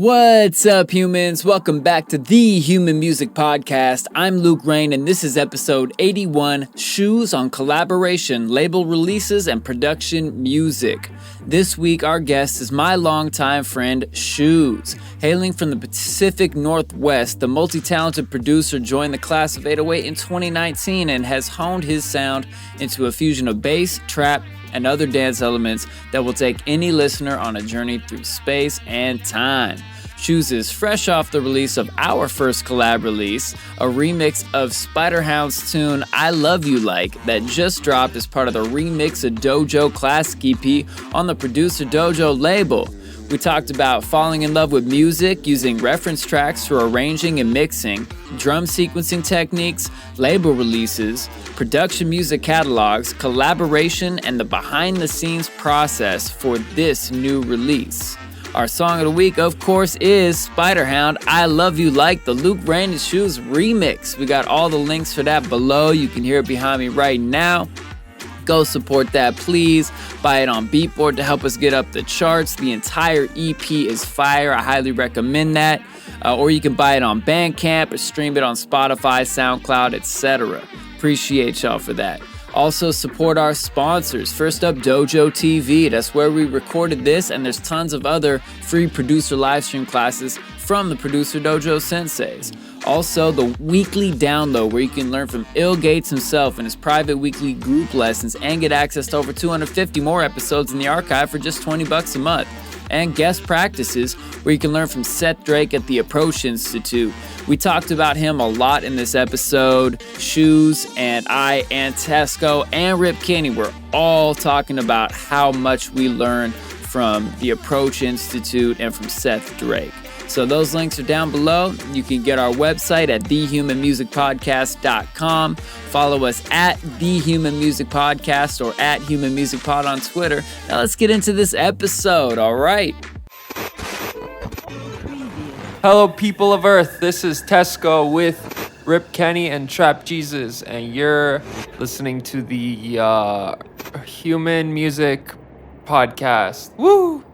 What's up, humans? Welcome back to the Human Music Podcast. I'm Luke Rain, and this is episode 81, Schuz on Collaboration, Label Releases, and Production Music. This week, our guest is my longtime friend, Schuz. Hailing from the Pacific Northwest, the multi-talented producer joined the class of 808 in 2019 and has honed his sound into a fusion of bass, trap, and other dance elements that will take any listener on a journey through space and time. Schuz is fresh off the release of our first collab release, a remix of Spiderhound's tune I Love You Like that just dropped as part of the remix of Dojo Classic EP on the Producer Dojo label. We talked about falling in love with music, using reference tracks for arranging and mixing, drum sequencing techniques, label releases, production music catalogs, collaboration, and the behind-the-scenes process for this new release. Our song of the week, of course, is Spiderhound, I Love You Like, the Luke Rain and Schuz remix. We got all the links for that below. You can hear it behind me right now. Go support that, please. Buy it on Beatport to help us get up the charts. The entire EP is fire. I highly recommend that. Or you can buy it on Bandcamp or stream it on Spotify, SoundCloud, etc. Appreciate y'all for that. Also support our sponsors. First up, Dojo TV. That's where we recorded this, and there's tons of other free producer live stream classes from the Producer Dojo senseis. Also, the weekly download where you can learn from Il Gates himself in his private weekly group lessons and get access to over 250 more episodes in the archive for just $20 a month. And guest practices where you can learn from Seth Drake at the Approach Institute. We talked about him a lot in this episode. Schuz and I and Tesco and Rip Kenny were all talking about how much we learned from the Approach Institute and from Seth Drake. So those links are down below. You can get our website at thehumanmusicpodcast.com. Follow us at The Human Music Podcast or at Human Music Pod on Twitter. Now let's get into this episode, all right? Hello, people of Earth. This is Tesco with Rip Kenny and Trap Jesus, and you're listening to the Human Music Podcast. Woo!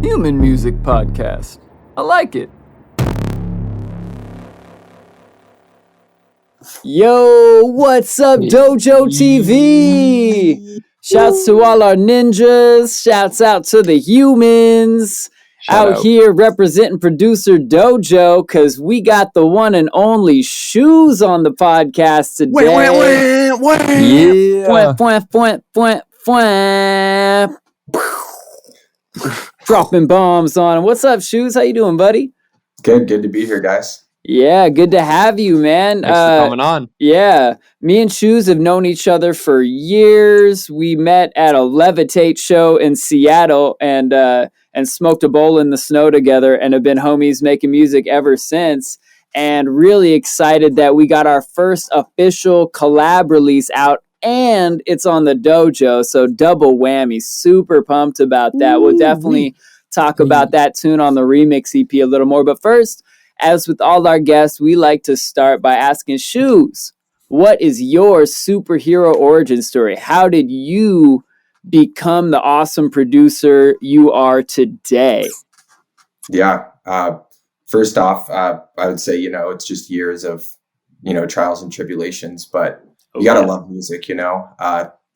Human Music Podcast. I like it. Yo, what's up, Dojo TV? Shouts to all our ninjas. Shouts out to the humans out here representing Producer Dojo, because we got the one and only Schuz on the podcast today. Yeah. Point. Dropping bombs on him. What's up, Schuz? How you doing, buddy? Good to be here, guys. Yeah, good to have you, man. Thanks for coming on. Yeah, me and Schuz have known each other for years. We met at a Levitate show in Seattle and smoked a bowl in the snow together and have been homies making music ever since. And really excited that we got our first official collab release out, and it's on the Dojo, so double whammy. Super pumped about that. We'll definitely talk about that tune on the remix EP a little more. But first, as with all our guests, we like to start by asking Schuz, what is your superhero origin story? How did you become the awesome producer you are today? Yeah. First off, I would say, it's just years of, trials and tribulations, but you got to love music,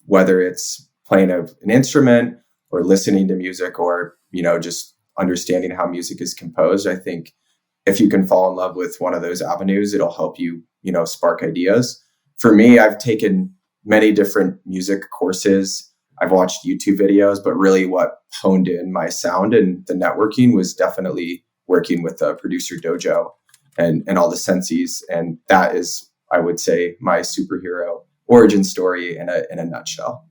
whether it's playing an instrument or listening to music or, just understanding how music is composed. I think if you can fall in love with one of those avenues, it'll help you, spark ideas. For me, I've taken many different music courses. I've watched YouTube videos, but really what honed in my sound and the networking was definitely working with the Producer Dojo and all the senseis. And that is, I would say, my superhero origin story in a nutshell.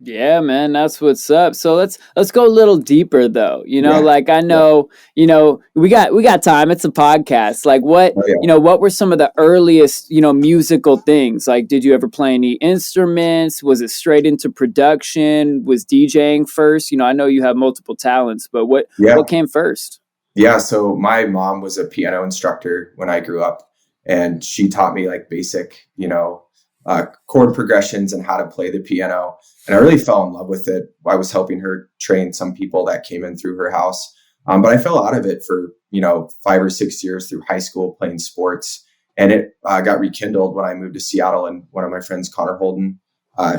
Yeah, man, that's what's up. So let's go a little deeper though. Like I know, we got time. It's a podcast. Like what were some of the earliest, musical things? Like, did you ever play any instruments? Was it straight into production? Was DJing first? I know you have multiple talents, but what came first? Yeah, so my mom was a piano instructor when I grew up, and she taught me like basic, chord progressions and how to play the piano. And I really fell in love with it. I was helping her train some people that came in through her house. But I fell out of it for, 5 or 6 years through high school playing sports. And it got rekindled when I moved to Seattle. And one of my friends, Connor Holden,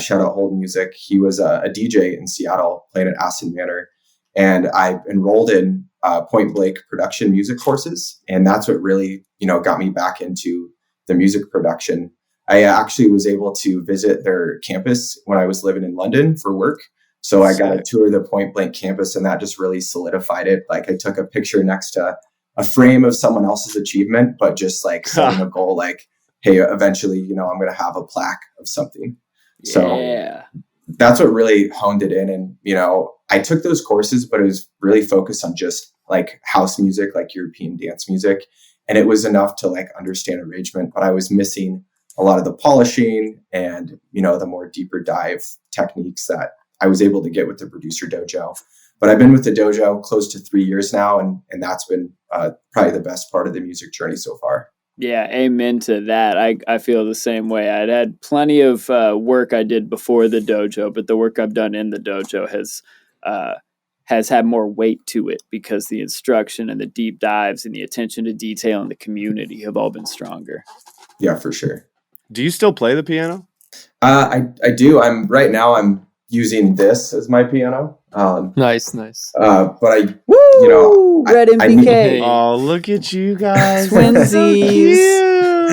shout out Holden Music. He was a DJ in Seattle playing at Aston Manor. And I enrolled in Point Blank production music courses. And that's what really, got me back into the music production. I actually was able to visit their campus when I was living in London for work. So I got a tour of the Point Blank campus, and that just really solidified it. Like I took a picture next to a frame of someone else's achievement, but just like setting a goal, like, hey, eventually, I'm going to have a plaque of something. So that's what really honed it in. And, I took those courses, but it was really focused on just like house music, like European dance music. And it was enough to like understand arrangement, but I was missing a lot of the polishing and, the more deeper dive techniques that I was able to get with the Producer Dojo. But I've been with the dojo close to 3 years now, and that's been probably the best part of the music journey so far. Yeah, amen to that. I feel the same way. I'd had plenty of work I did before the dojo, but the work I've done in the dojo has had more weight to it because the instruction and the deep dives and the attention to detail and the community have all been stronger. Yeah, for sure. Do you still play the piano? I do. I'm using this as my piano. Nice. But I, Red MPK. Oh, look at you guys. Twinsies. So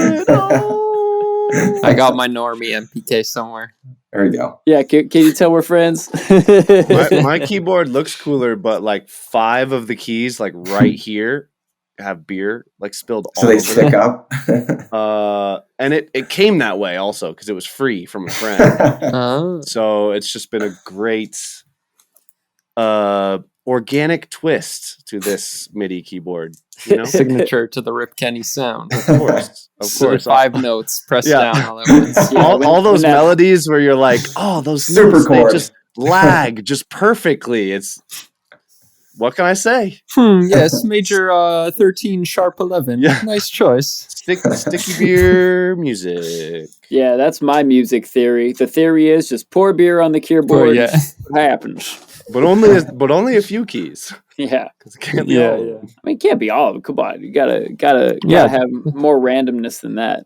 cute. Oh. I got my normie MPK somewhere. There you go. Yeah, can you tell we're friends? my keyboard looks cooler, but like 5 of the keys, like right here, have beer like spilled all so they over stick them. up. And it came that way also because it was free from a friend. Oh. So it's just been a great organic twist to this MIDI keyboard. Signature to the Rip Kenny sound. Of course. So 5 notes pressed Yeah. down all at once. Yeah, all those melodies where you're like, oh, those Super notes, they chord. just lag just perfectly. It's what can I say? Yes, major 13 sharp 11. Yeah. Nice choice. Sticky beer music. Yeah, that's my music theory. The theory is just pour beer on the keyboard. yeah. What happens? But only a few keys. Yeah. 'Cause it can't be all of them. I mean, it can't be all of it. Come on. You gotta Yeah. have more randomness than that.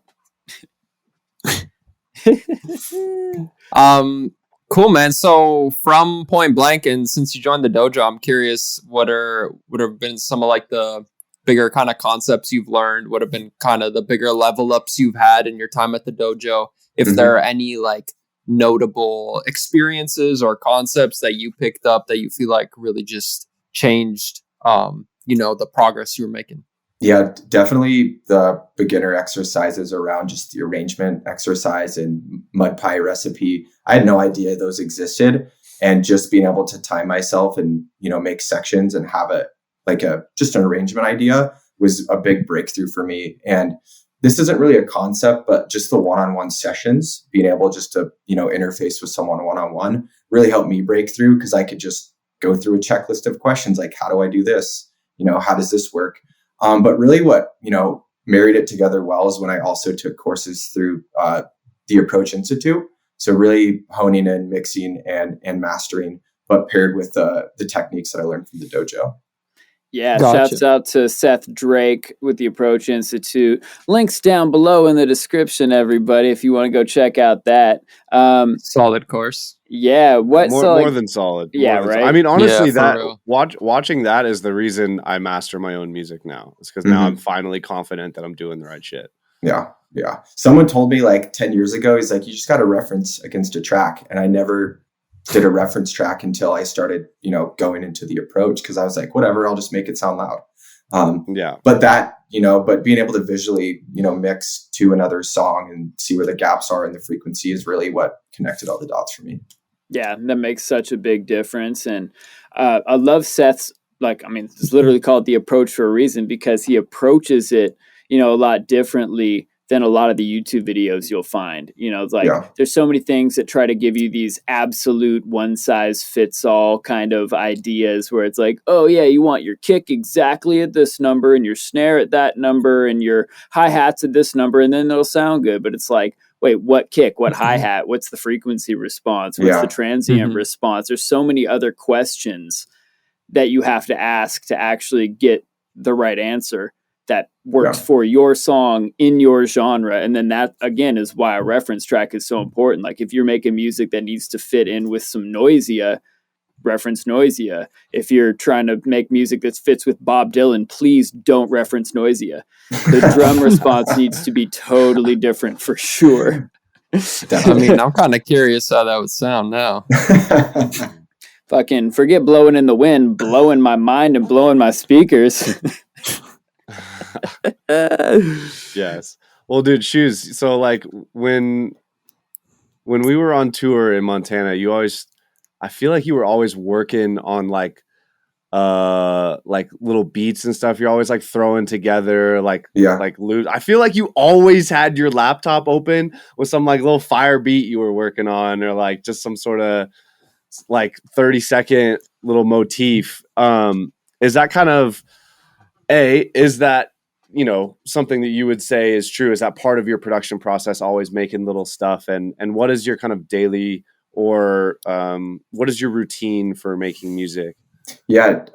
Cool, man. So from Point Blank, and since you joined the dojo, I'm curious would have been some of like the bigger kind of concepts you've learned, would have been kind of the bigger level ups you've had in your time at the dojo. If there are any like notable experiences or concepts that you picked up that you feel like really just changed, the progress you were making. Yeah, definitely the beginner exercises around just the arrangement exercise and mud pie recipe. I had no idea those existed, and just being able to time myself and, make sections and have just an arrangement idea was a big breakthrough for me. And this isn't really a concept, but just the one-on-one sessions, being able just to, interface with someone one-on-one really helped me break through, because I could just go through a checklist of questions like, how do I do this? How does this work? But really what, married it together well is when I also took courses through the Approach Institute. So really honing in, mixing and mastering, but paired with the techniques that I learned from the dojo. Yeah, Gotcha. Shouts out to Seth Drake with the Approach Institute. Links down below in the description, everybody, if you want to go check out that. Solid course. Yeah, More than solid. Yeah, More than right? solid. I mean, honestly, Yeah, for real. watching that is the reason I master my own music now. It's because now I'm finally confident that I'm doing the right shit. Yeah. Someone told me like 10 years ago, he's like, you just got to reference against a track. And I never did a reference track until I started, going into the approach, because I was like, whatever, I'll just make it sound loud. But that, but being able to visually, mix to another song and see where the gaps are in the frequency is really what connected all the dots for me. Yeah, that makes such a big difference. And I love Seth's, it's literally called the Approach for a reason, because he approaches it, a lot differently than a lot of the YouTube videos you'll find. There's so many things that try to give you these absolute one size fits all kind of ideas where it's like, oh yeah, you want your kick exactly at this number and your snare at that number and your hi-hats at this number, and then it'll sound good. But it's like, wait, what kick, what hi-hat, what's the frequency response, what's the transient response? There's so many other questions that you have to ask to actually get the right answer that works for your song in your genre. And then that again is why a reference track is so important. Like if you're making music that needs to fit in with some Noisia, reference Noisia. If you're trying to make music that fits with Bob Dylan, please don't reference Noisia. The drum response needs to be totally different for sure. I mean, I'm kind of curious how that would sound now. Fucking forget blowing in the wind, blowing my mind and blowing my speakers. Yes. Well, dude, Schuz. So like when we were on tour in Montana, I feel like you were always working on like little beats and stuff. You're always like throwing together like loose. I feel like you always had your laptop open with some like little fire beat you were working on, or like just some sort of like 30-second little motif. Is that kind of is that, you know, something that you would say is true? Is that part of your production process, always making little stuff? And what is your kind of daily or what is your routine for making music? Yeah,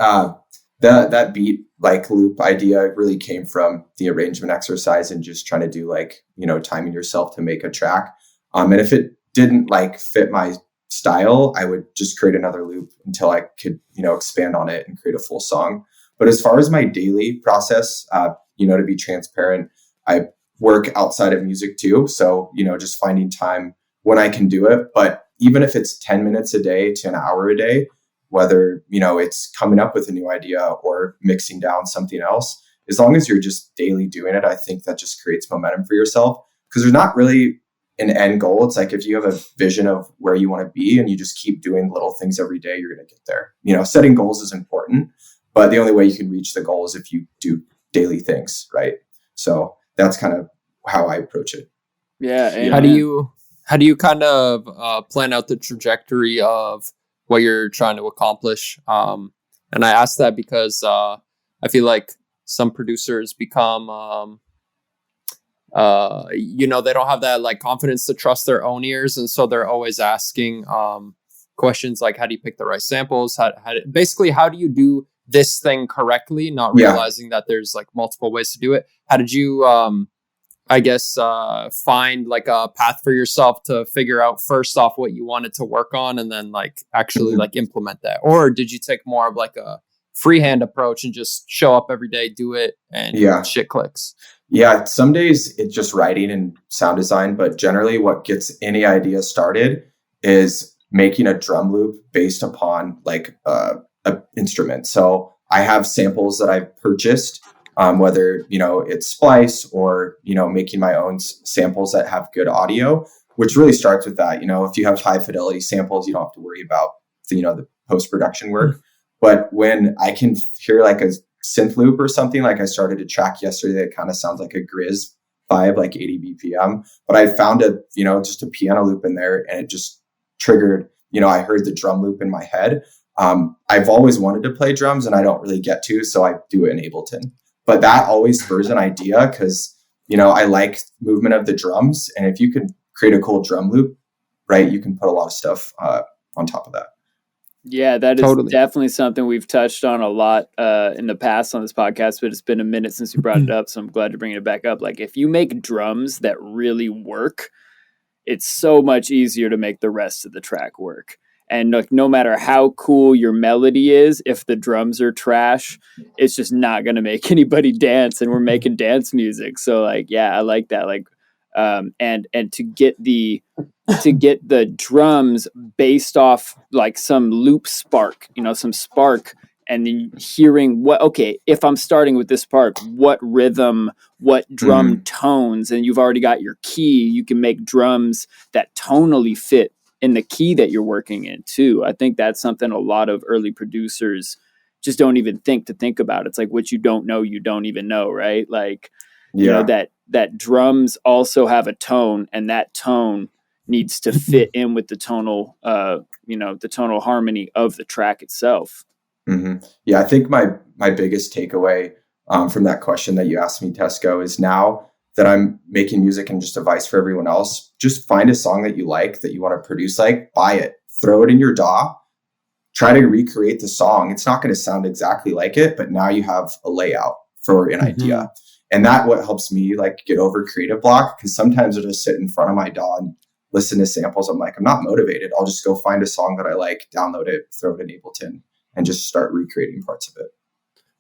that beat like loop idea really came from the arrangement exercise and just trying to do like, you know, timing yourself to make a track. And if it didn't like fit my style, I would just create another loop until I could, you know, expand on it and create a full song. But as far as my daily process, you know, to be transparent, I work outside of music too. So, you know, just finding time when I can do it. But even if it's 10 minutes a day to an hour a day, whether, you know, it's coming up with a new idea or mixing down something else, as long as you're just daily doing it, I think that just creates momentum for yourself, because there's not really an end goal. It's like if you have a vision of where you want to be and you just keep doing little things every day, you're going to get there. You know, setting goals is important, but the only way you can reach the goal is if you do daily things, right? So that's kind of how I approach it. Yeah. How do you kind of plan out the trajectory of what you're trying to accomplish? And I ask that because I feel like some producers become you know, they don't have that like confidence to trust their own ears, and so they're always asking questions like, how do you pick the right samples, basically how do you do this thing correctly, not realizing that there's like multiple ways to do it. How did you I guess find like a path for yourself to figure out first off what you wanted to work on and then like actually like implement that? Or did you take more of like a freehand approach and just show up every day, do it, and shit clicks? Yeah, some days it's just writing and sound design, but generally what gets any idea started is making a drum loop based upon like a instrument. So I have samples that I've purchased, whether, you know, it's splice or, you know, making my own samples that have good audio, which really starts with that. You know, if you have high fidelity samples, you don't have to worry about the, you know, the post-production work. But when I can hear like a synth loop or something, like I started a track yesterday that kind of sounds like a Grizz vibe, like 80 BPM, but I found a, you know, just a piano loop in there and it just triggered, you know, I heard the drum loop in my head. I've always wanted to play drums and I don't really get to, so I do it in Ableton. But that always spurs an idea because, you know, I like movement of the drums. And if you can create a cool drum loop, right, you can put a lot of stuff on top of that. Yeah, that is definitely something we've touched on a lot in the past on this podcast, but it's been a minute since we brought it up, so I'm glad to bring it back up. Like, if you make drums that really work, it's so much easier to make the rest of the track work. And like, no matter how cool your melody is, if the drums are trash, it's just not going to make anybody dance, and we're making dance music. So like, yeah, I like that. Like, and to get the drums based off like some loop spark, you know, some spark, and then hearing if I'm starting with this part, what rhythm, what drum tones, and you've already got your key, you can make drums that tonally fit in the key that you're working in too. I think that's something a lot of early producers just don't even think about. It's like, what you don't know, you don't even know, right? Like, you know, that drums also have a tone, and that tone needs to fit in with the tonal, you know, the tonal harmony of the track itself. Mm-hmm. Yeah, I think my biggest takeaway from that question that you asked me, Tesco, is now that I'm making music and just advice for everyone else, just find a song that you like, that you want to produce, like, buy it, throw it in your DAW, try to recreate the song. It's not going to sound exactly like it, but now you have a layout for an idea. And that what helps me like get over creative block, because sometimes I'll just sit in front of my DAW and listen to samples. I'm like, I'm not motivated. I'll just go find a song that I like, download it, throw it in Ableton, and just start recreating parts of it.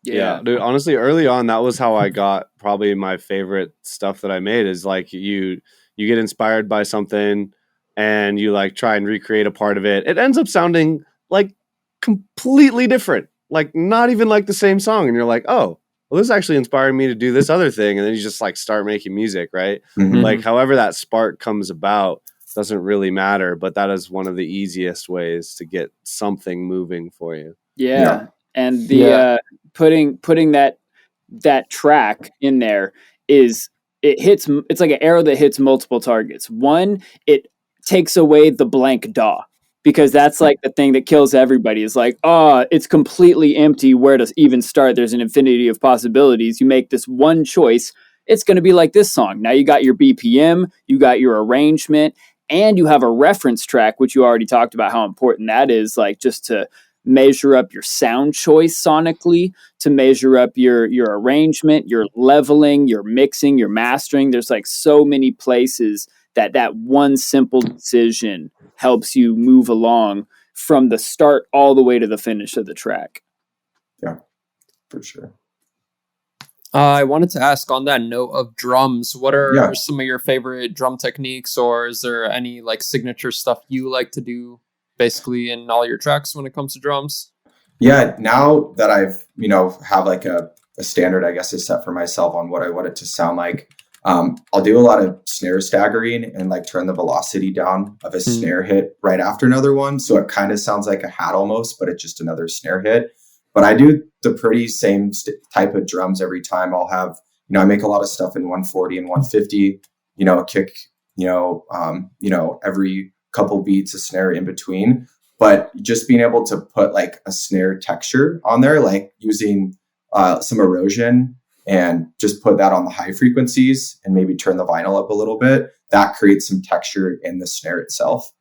Yeah, dude, honestly, early on, that was how I got probably my favorite stuff that I made, is like you get inspired by something and you like try and recreate a part of it. It ends up sounding like completely different, like not even like the same song. And you're like, oh, well, this actually inspired me to do this other thing. And then you just like start making music, right? Like however that spark comes about doesn't really matter, but that is one of the easiest ways to get something moving for you. Yeah. And the putting that track in there it's like an arrow that hits multiple targets. One, it takes away the blank DAW, because that's like the thing that kills everybody. Is like, oh, it's completely empty. Where to even start? There's an infinity of possibilities. You make this one choice, it's going to be like this song. Now you got your BPM, you got your arrangement, and you have a reference track, which you already talked about how important that is, like just to measure up your sound choice sonically, to measure up your arrangement, your leveling, your mixing, your mastering. There's like so many places that one simple decision helps you move along from the start all the way to the finish of the track. Yeah, for sure. I wanted to ask, on that note of drums, what are some of your favorite drum techniques, or is there any like signature stuff you like to do basically in all your tracks when it comes to drums? Yeah, now that I've, have like a standard, I guess, is set for myself on what I want it to sound like. I'll do a lot of snare staggering and like turn the velocity down of a snare hit right after another one. So it kind of sounds like a hat almost, but it's just another snare hit. But I do the pretty same type of drums every time. I'll have, I make a lot of stuff in 140 and 150, a kick, every couple beats, a snare in between. But just being able to put like a snare texture on there, like using some erosion and just put that on the high frequencies and maybe turn the vinyl up a little bit, that creates some texture in the snare itself.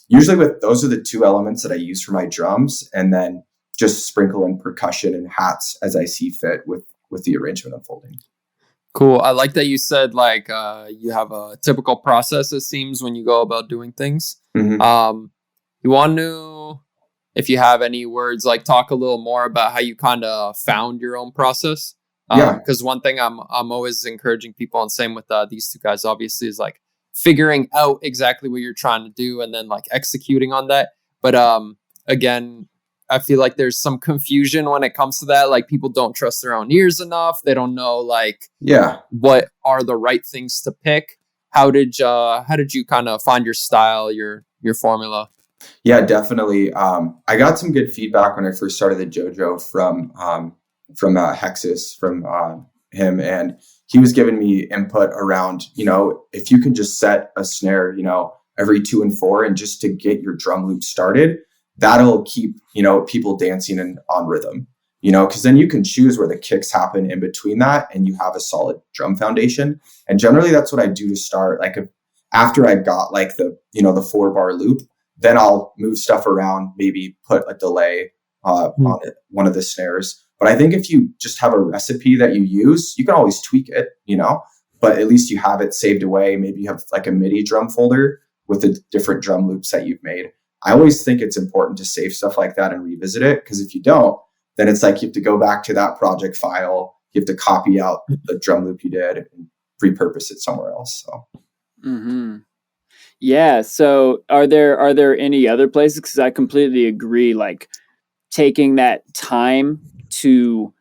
Usually those are the two elements that I use for my drums, and then just sprinkle in percussion and hats as I see fit with the arrangement unfolding. Cool. I like that you said like you have a typical process, it seems, when you go about doing things. You want to, if you have any words, like talk a little more about how you kind of found your own process. Because one thing I'm always encouraging people, and same with these two guys, obviously, is like figuring out exactly what you're trying to do and then like executing on that. But again, I feel like there's some confusion when it comes to that. Like people don't trust their own ears enough. They don't know what are the right things to pick. How did you kind of find your style, your formula? Yeah, definitely. I got some good feedback when I first started the Dojo from Hexus, from him, and he was giving me input around, if you can just set a snare, every 2 and 4, and just to get your drum loop started, that'll keep, people dancing and on rhythm, because then you can choose where the kicks happen in between that, and you have a solid drum foundation. And generally that's what I do to start. Like after I got like the 4-bar loop, then I'll move stuff around, maybe put a delay on one of the snares. But I think if you just have a recipe that you use, you can always tweak it, but at least you have it saved away. Maybe you have like a MIDI drum folder with the different drum loops that you've made. I always think it's important to save stuff like that and revisit it, because if you don't, then it's like you have to go back to that project file. You have to copy out the drum loop you did and repurpose it somewhere else. So. Yeah. So are there any other places? Because I completely agree. Like taking that time to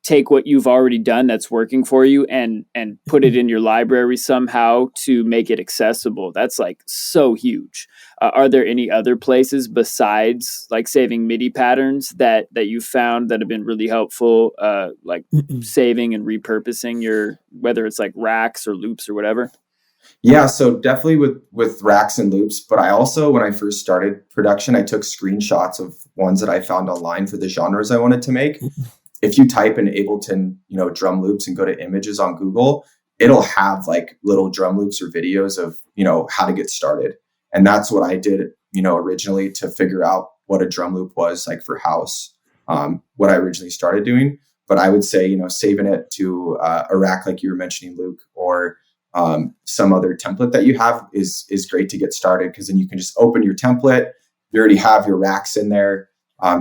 take what you've already done that's working for you and put it in your library somehow to make it accessible. That's like so huge. Are there any other places besides like saving MIDI patterns that you found that have been really helpful, like saving and repurposing whether it's like racks or loops or whatever? Yeah, so definitely with racks and loops. But I also, when I first started production, I took screenshots of ones that I found online for the genres I wanted to make. If you type in Ableton, drum loops and go to images on Google, it'll have like little drum loops or videos of, how to get started. And that's what I did, originally to figure out what a drum loop was like for house, what I originally started doing. But I would say, saving it to a rack like you were mentioning, Luke, or some other template that you have is great to get started, because then you can just open your template. You already have your racks in there,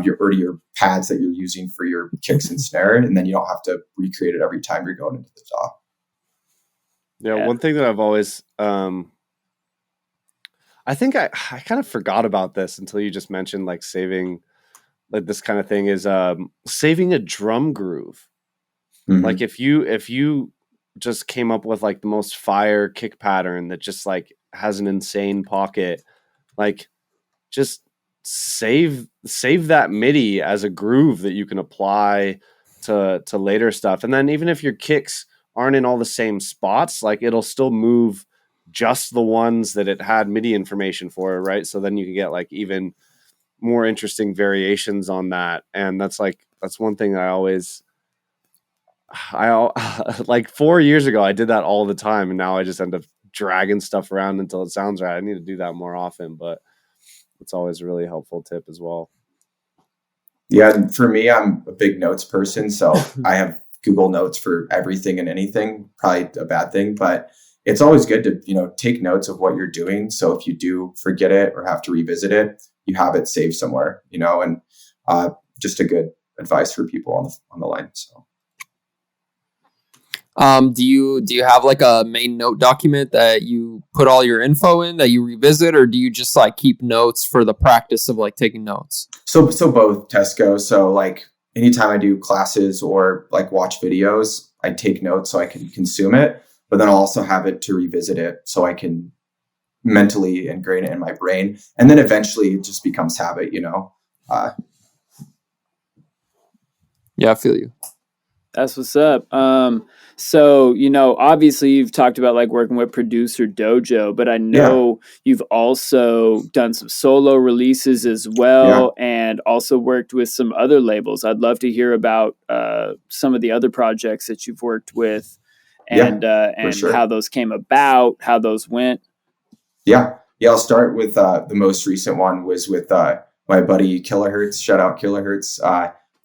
your pads that you're using for your kicks and snare, and then you don't have to recreate it every time you're going into the DAW. Yeah, one thing that I've always, I think I kind of forgot about this until you just mentioned like saving, like this kind of thing, is saving a drum groove. Mm-hmm. Like if you just came up with like the most fire kick pattern that just like has an insane pocket, like just save that MIDI as a groove that you can apply to later stuff. And then even if your kicks aren't in all the same spots, like it'll still move just the ones that it had MIDI information for, right? So then you can get like even more interesting variations on that. And that's one thing I like 4 years ago, I did that all the time. And now I just end up dragging stuff around until it sounds right. I need to do that more often, but it's always a really helpful tip as well. Yeah. For me, I'm a big notes person. So I have Google Notes for everything and anything, probably a bad thing, but it's always good to, take notes of what you're doing. So if you do forget it or have to revisit it, you have it saved somewhere, and just a good advice for people on the line. So. Do you have like a main note document that you put all your info in that you revisit, or do you just like keep notes for the practice of like taking notes? So both, Tesco. So like anytime I do classes or like watch videos, I take notes so I can consume it, but then I'll also have it to revisit it so I can mentally ingrain it in my brain. And then eventually it just becomes habit, Yeah, I feel you. That's what's up. So, obviously you've talked about like working with Producer Dojo, but I know you've also done some solo releases as well, and also worked with some other labels. I'd love to hear about some of the other projects that you've worked with, and sure, how those came about, how those went. Yeah. I'll start with the most recent one was with my buddy Kilohertz. Shout out Kilohertz,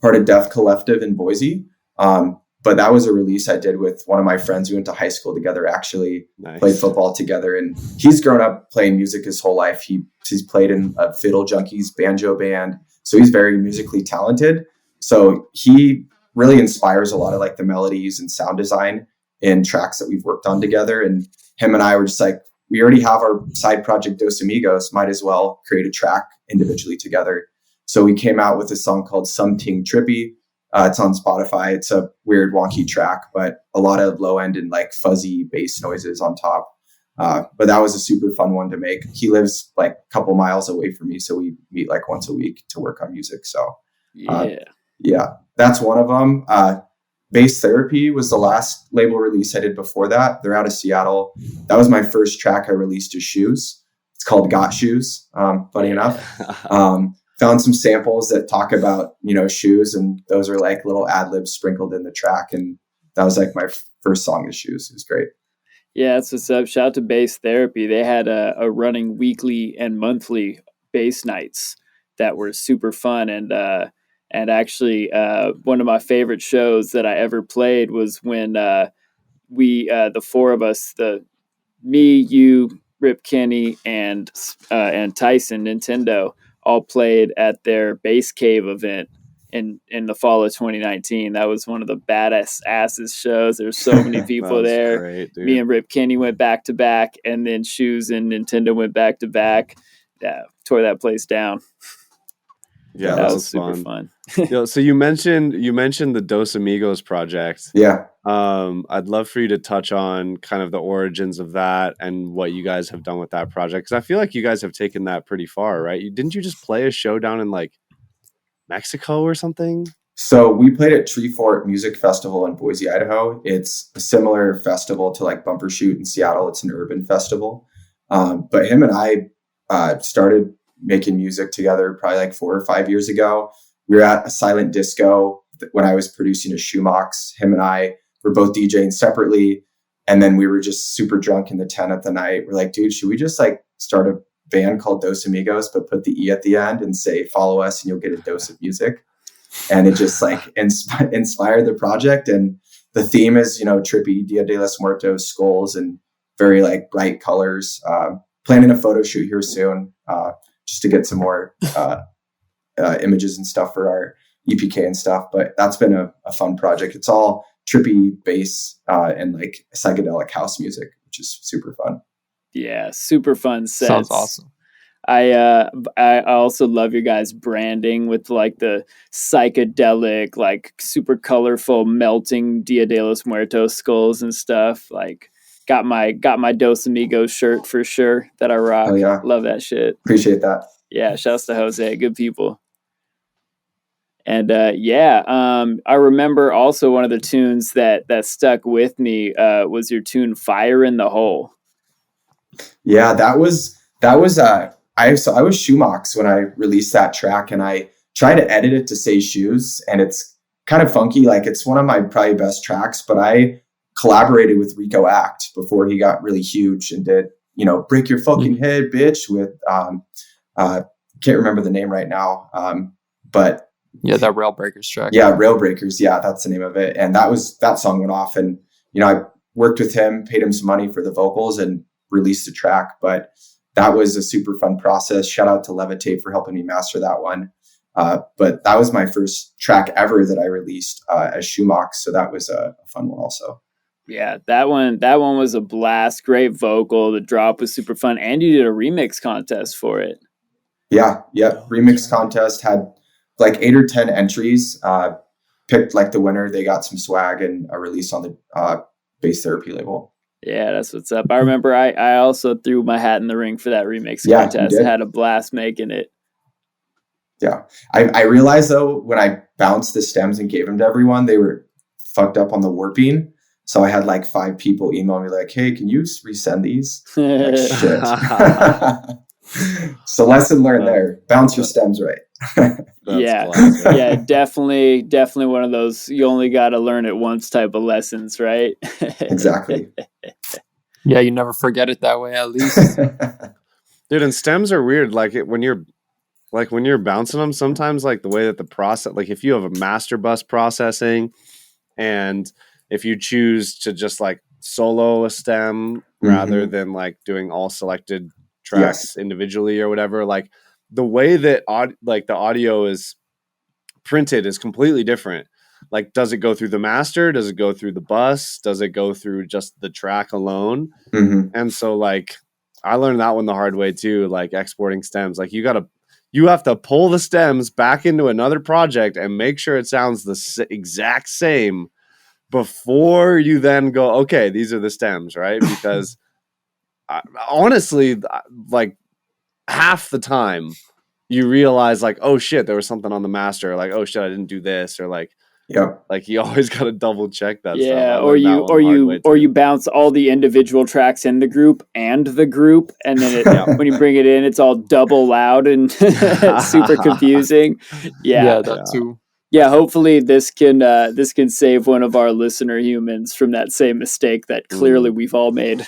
part of Death Collective in Boise. But that was a release I did with one of my friends. We went to high school together, actually. Nice. Played football together. And he's grown up playing music his whole life. He's played in a Fiddle Junkies banjo band. So he's very musically talented. So he really inspires a lot of like the melodies and sound design in tracks that we've worked on together. And him and I were just like, we already have our side project Dos Amigos, might as well create a track individually together. So we came out with a song called Something Trippy. It's on Spotify. It's a weird, wonky track, but a lot of low end and like fuzzy bass noises on top. But that was a super fun one to make. He lives like a couple miles away from me, so we meet like once a week to work on music. So that's one of them. Bass Therapy was the last label release I did before that. They're out of Seattle. That was my first track I released to Schuz. It's called Got Shoes. Funny enough. Found some samples that talk about, shoes, and those are like little ad libs sprinkled in the track. And that was like my first song is Shoes. It was great. Yeah, that's what's up. Shout out to Bass Therapy. They had a running weekly and monthly bass nights that were super fun. And actually, one of my favorite shows that I ever played was when we, the four of us, me, you, Rip Kenny, and Tyson Nintendo, all played at their Bass Cave event in the fall of 2019. That was one of the asses shows. There's so many people there. Great, me and Rip Kenny went back to back, and then Schuz and Nintendo went back to back. Yeah, tore that place down. Yeah, that was super fun. So you mentioned the Dos Amigos project. Yeah. I'd love for you to touch on kind of the origins of that and what you guys have done with that project, because I feel like you guys have taken that pretty far, right? Didn't you just play a show down in like Mexico or something? So we played at Tree Fort Music Festival in Boise, Idaho. It's a similar festival to like Bumbershoot in Seattle. It's an urban festival. But him and I started making music together probably like 4 or 5 years ago. We were at a silent disco when I was producing a Shoemax. Him and I were both DJing separately. And then we were just super drunk in the tent at the night. We're like, dude, should we just like start a band called Dos Amigos, but put the E at the end and say, follow us and you'll get a dose of music. And it just like inspired the project. And the theme is, you know, trippy Dia de los Muertos skulls and very like bright colors. Planning a photo shoot here soon, just to get some more images and stuff for our EPK and stuff. But that's been a fun project. It's all trippy bass and like psychedelic house music, which is super fun. Yeah, super fun sets. Sounds awesome. I also love your guys' branding with like the psychedelic, like super colorful melting Dia de los Muertos skulls and stuff. Like got my Dos Amigos shirt for sure that I rock. Oh, yeah. Love that shit. Appreciate that. Yeah, shouts to Jose. Good people. And I remember also one of the tunes that stuck with me was your tune "Fire in the Hole." Yeah, that was I was Schuz when I released that track, and I tried to edit it to say Schuz, and it's kind of funky. Like it's one of my probably best tracks, but I collaborated with Rico Act before he got really huge and did, you know, "Break Your Fucking Head, Bitch" with can't remember the name right now, but yeah, that Rail Breakers track. Yeah, Rail Breakers. Yeah, that's the name of it. And that song went off, and you know, I worked with him, paid him some money for the vocals, and released a track. But that was a super fun process. Shout out to Levitate for helping me master that one. But that was my first track ever that I released as Schuz. So that was a fun one also. Yeah, that one was a blast. Great vocal. The drop was super fun, and you did a remix contest for it. Yeah. Remix contest had like 8 or 10 entries. Picked like the winner. They got some swag and a release on the Bass Therapy label. Yeah, that's what's up. I remember I also threw my hat in the ring for that remix contest. I had a blast making it. Yeah. I realized though, when I bounced the stems and gave them to everyone, they were fucked up on the warping. So I had like 5 people email me like, hey, can you resend these? Like, shit. So lesson learned there. Bounce your stems right. Yeah, definitely one of those you only got to learn it once type of lessons, right? Exactly. Yeah, you never forget it that way, at least. Dude, and stems are weird. Like when you're bouncing them, sometimes like the way that the process, like if you have a master bus processing, and if you choose to just like solo a stem rather than like doing all selected tracks individually or whatever, like the way that the audio is printed is completely different. Like, does it go through the master? Does it go through the bus? Does it go through just the track alone? And so like I learned that one the hard way too, like exporting stems. Like you have to pull the stems back into another project and make sure it sounds the exact same before you then go, okay, these are the stems, right? Because honestly, like half the time you realize like, oh shit, there was something on the master, like, oh shit, I didn't do this, or like, like you always got to double check that stuff. Yeah, or you bounce all the individual tracks in the group, and then it, when you bring it in, it's all double loud and super confusing. Yeah, that too. Yeah, hopefully this can save one of our listener humans from that same mistake that clearly we've all made.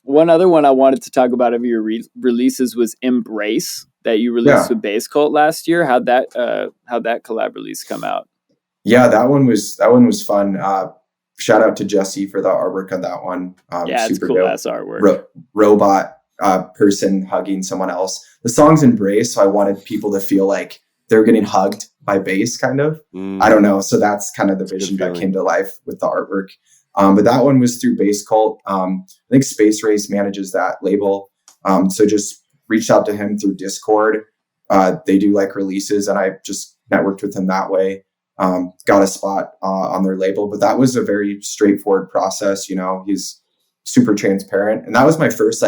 One other one I wanted to talk about of your releases was Embrace, that you released with Bass Cult last year. How'd that collab release come out? Yeah, that one was fun. Shout out to Jesse for the artwork on that one. It's cool ass artwork. Robot person hugging someone else. The song's Embrace, so I wanted people to feel like they're getting hugged by bass, kind of. I don't know. So that's kind of the vision that came to life with the artwork. But that one was through Bass Cult. I think Space Race manages that label. So just reached out to him through Discord. They do like releases, and I just networked with him that way. Got a spot on their label, but that was a very straightforward process. You know, he's super transparent, and that was my first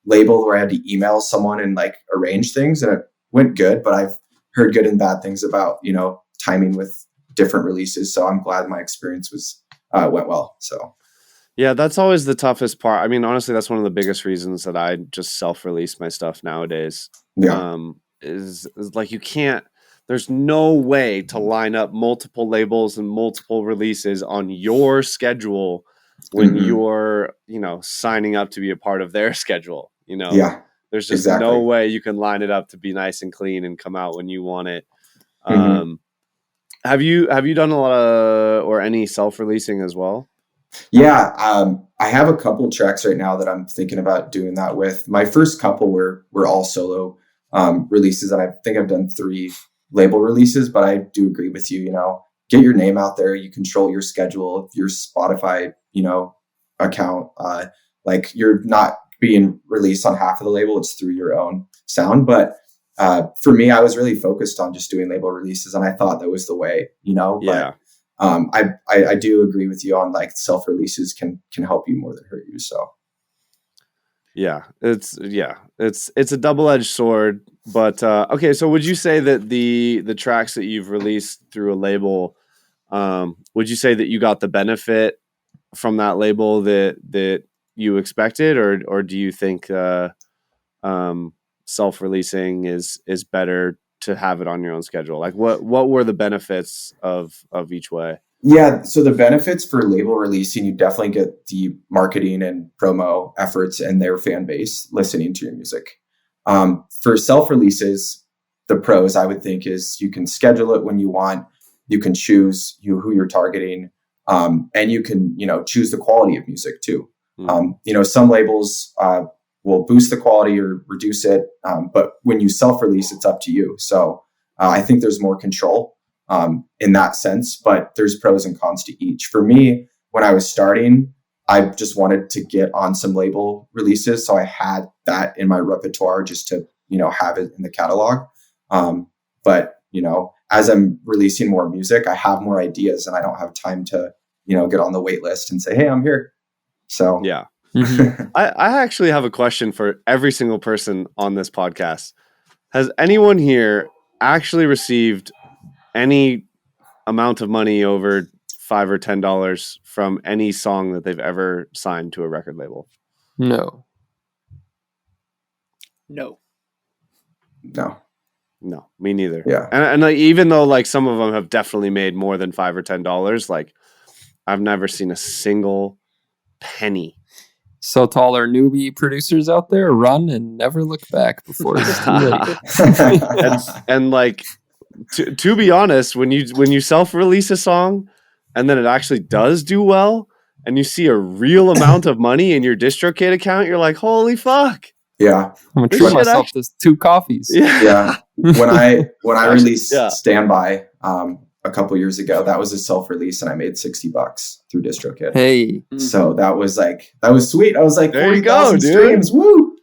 label where I had to email someone and like arrange things, and it went good. But I've heard good and bad things about timing with different releases, so I'm glad my experience went well. So. Yeah, that's always the toughest part. I mean, honestly, that's one of the biggest reasons that I just self-release my stuff nowadays. Yeah. Is like you can't. there's no way to line up multiple labels and multiple releases on your schedule when you're, signing up to be a part of their schedule. Yeah, there's just no way you can line it up to be nice and clean and come out when you want it. Have you done a lot of or any self-releasing as well? Yeah, I have a couple tracks right now that I'm thinking about doing that with. My first couple were all solo releases, and I think I've done 3 label releases. But I do agree with you. Get your name out there. You control your schedule, your Spotify, account. Like you're not being released on half of the label; it's through your own sound. But for me, I was really focused on just doing label releases, and I thought that was the way. Yeah. But I do agree with you on like self releases can help you more than hurt you. So it's a double-edged sword. But okay, so would you say that the tracks that you've released through a label, would you say that you got the benefit from that label that you expected, or do you think self-releasing is better to have it on your own schedule? Like what were the benefits of each way? Yeah, so the benefits for label releasing, you definitely get the marketing and promo efforts and their fan base listening to your music. For self-releases, the pros I would think is you can schedule it when you want, you can choose who you're targeting, and you can choose the quality of music too. Some labels will boost the quality or reduce it, but when you self-release, it's up to you. So I think there's more control in that sense, but there's pros and cons to each. For me, when I was starting, I just wanted to get on some label releases. So I had that in my repertoire just to, have it in the catalog. But as I'm releasing more music, I have more ideas and I don't have time to, get on the wait list and say, hey, I'm here. So yeah. I actually have a question for every single person on this podcast. Has anyone here actually received any amount of money over $5 or $10 from any song that they've ever signed to a record label? No, me neither. Yeah. And like, even though like some of them have definitely made more than $5 or $10, like I've never seen a single penny. So to all our newbie producers out there, run and never look back before it's too late. and like to be honest, when you self-release a song and then it actually does do well and you see a real amount of money in your DistroKid account, you're like, holy fuck. Yeah. I'm gonna treat myself to 2 coffees. Yeah. When I released Standby a couple years ago, that was a self-release and I made $60 through DistroKid. Hey. So that was sweet. I was like, there you go, dude. Streams. Woo.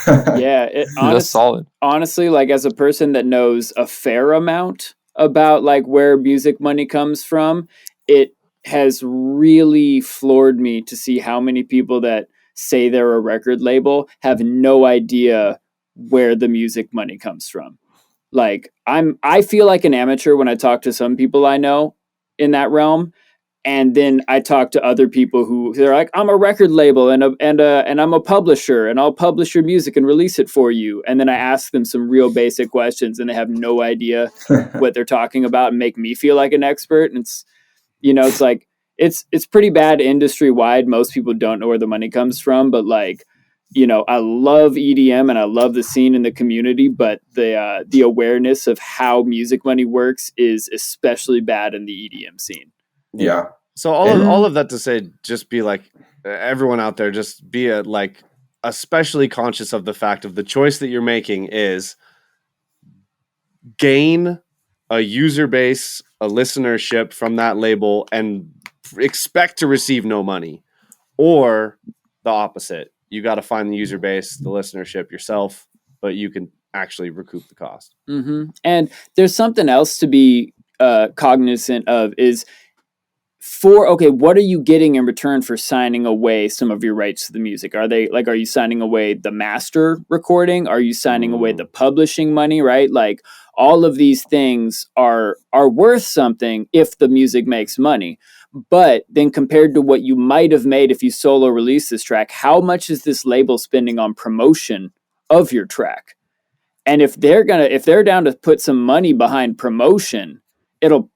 Yeah, that's solid. Honestly, like as a person that knows a fair amount about like where music money comes from, it has really floored me to see how many people that say they're a record label have no idea where the music money comes from. Like I feel like an amateur when I talk to some people I know in that realm. And then I talk to other people who they're like, I'm a record label and I'm a publisher and I'll publish your music and release it for you. And then I ask them some real basic questions and they have no idea what they're talking about and make me feel like an expert. And it's like, it's pretty bad industry wide. Most people don't know where the money comes from, but like, I love EDM and I love the scene in the community, but the awareness of how music money works is especially bad in the EDM scene. Yeah. So all of that to say, just be like everyone out there, just be especially conscious of the fact of the choice that you're making is gain a user base, a listenership from that label and expect to receive no money, or the opposite. You got to find the user base, the listenership yourself, but you can actually recoup the cost. Mm-hmm. And there's something else to be cognizant of is what are you getting in return for signing away some of your rights to the music? Are you signing away the master recording? Are you signing away the publishing money, right? Like all of these things are worth something if the music makes money. But then compared to what you might have made if you solo release this track, how much is this label spending on promotion of your track? And if they're down to put some money behind promotion, it'll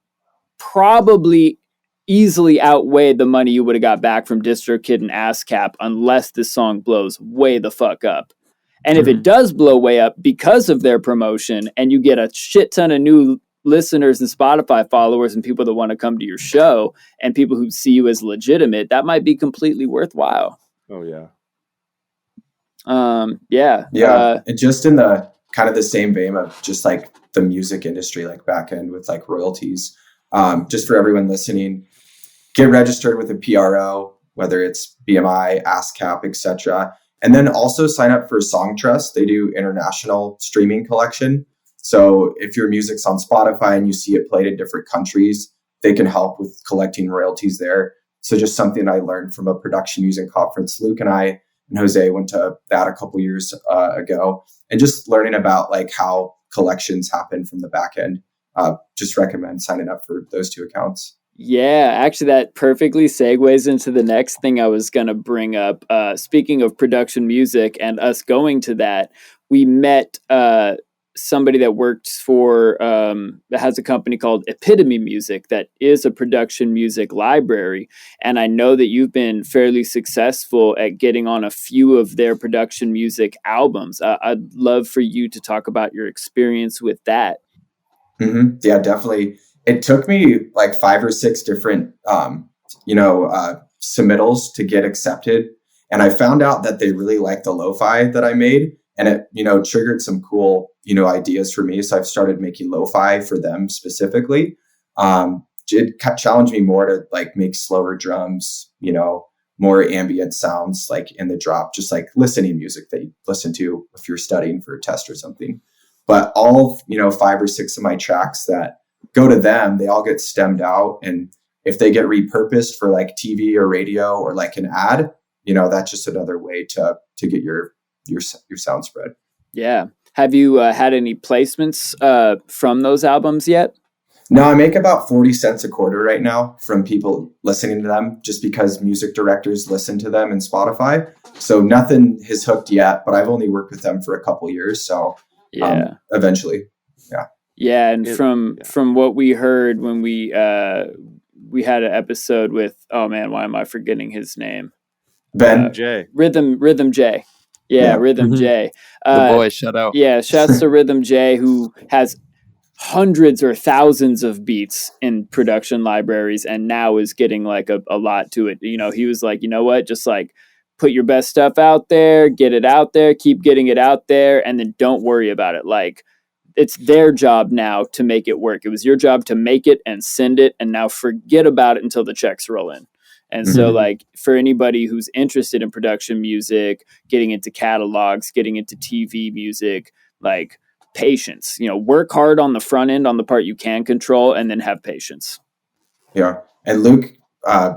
probably easily outweigh the money you would have got back from DistroKid and ASCAP unless this song blows way the fuck up. And if it does blow way up because of their promotion and you get a shit ton of new listeners and Spotify followers and people that want to come to your show and people who see you as legitimate, that might be completely worthwhile. Oh yeah. And just in the kind of the same vein of just like the music industry, like back end with like royalties, just for everyone listening, get registered with a PRO, whether it's BMI, ASCAP, etc. And then also sign up for Song Trust. They do international streaming collection. So if your music's on Spotify and you see it played in different countries, they can help with collecting royalties there. So just something I learned from a production music conference. Luke and I and Jose went to that a couple years ago, and just learning about like how collections happen from the back end. Just recommend signing up for those two accounts. Yeah, actually, that perfectly segues into the next thing I was going to bring up. Speaking of production music and us going to that, we met somebody that works for, that has a company called Epitome Music that is a production music library. And I know that you've been fairly successful at getting on a few of their production music albums. I'd love for you to talk about your experience with that. Mm-hmm. Yeah, definitely. It took me like 5 or 6 different, submittals to get accepted. And I found out that they really liked the lo-fi that I made. And it, triggered some cool, ideas for me. So I've started making lo-fi for them specifically. It challenged me more to like make slower drums, more ambient sounds like in the drop, just like listening music that you listen to if you're studying for a test or something. But all, 5 or 6 of my tracks that go to them, they all get stemmed out. And if they get repurposed for like TV or radio or like an ad, that's just another way to get your sound spread. Yeah. Have you had any placements from those albums yet? No, I make about 40 cents a quarter right now from people listening to them, just because music directors listen to them in Spotify. So nothing has hooked yet, but I've only worked with them for a couple years. So eventually. Yeah. Yeah. And from what we heard when we had an episode with, oh man, why am I forgetting his name? Ben J. Rhythm J. Yeah. Rhythm J. The boy, shout out. Yeah. Shouts to Rhythm J, who has hundreds or thousands of beats in production libraries and now is getting like a lot to it. He was like, you know what, just like put your best stuff out there, get it out there, keep getting it out there, and then don't worry about it. Like, it's their job now to make it work. It was your job to make it and send it, and now forget about it until the checks roll in. And so like for anybody who's interested in production music, getting into catalogs, getting into TV music, like patience, work hard on the front end on the part you can control, and then have patience. Yeah. And Luke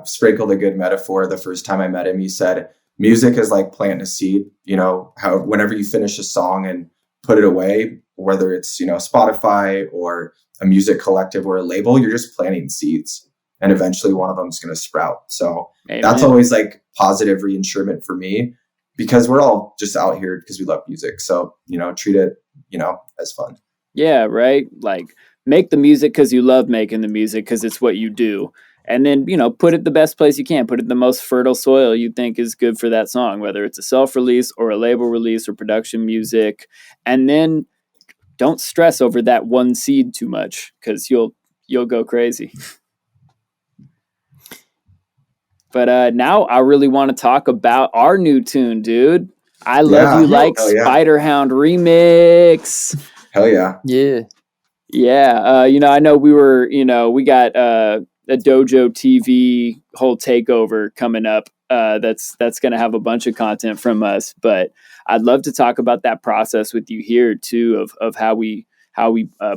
sprinkled a good metaphor. The first time I met him, he said, music is like planting a seed, how whenever you finish a song and put it away, whether it's, Spotify or a music collective or a label, you're just planting seeds. And eventually one of them is going to sprout. So Amen. That's always like positive reinsurement for me, because we're all just out here because we love music. So, treat it, as fun. Yeah, right. Like make the music because you love making the music because it's what you do. And then, put it the best place you can. Put it in the most fertile soil you think is good for that song, whether it's a self-release or a label release or production music. And then don't stress over that one seed too much because you'll go crazy. But now I really want to talk about our new tune, dude. I Love You Like Spiderhound remix. Hell yeah. Yeah. Yeah. I know we got a Dojo TV whole takeover coming up. That's going to have a bunch of content from us, but I'd love to talk about that process with you here too, of how we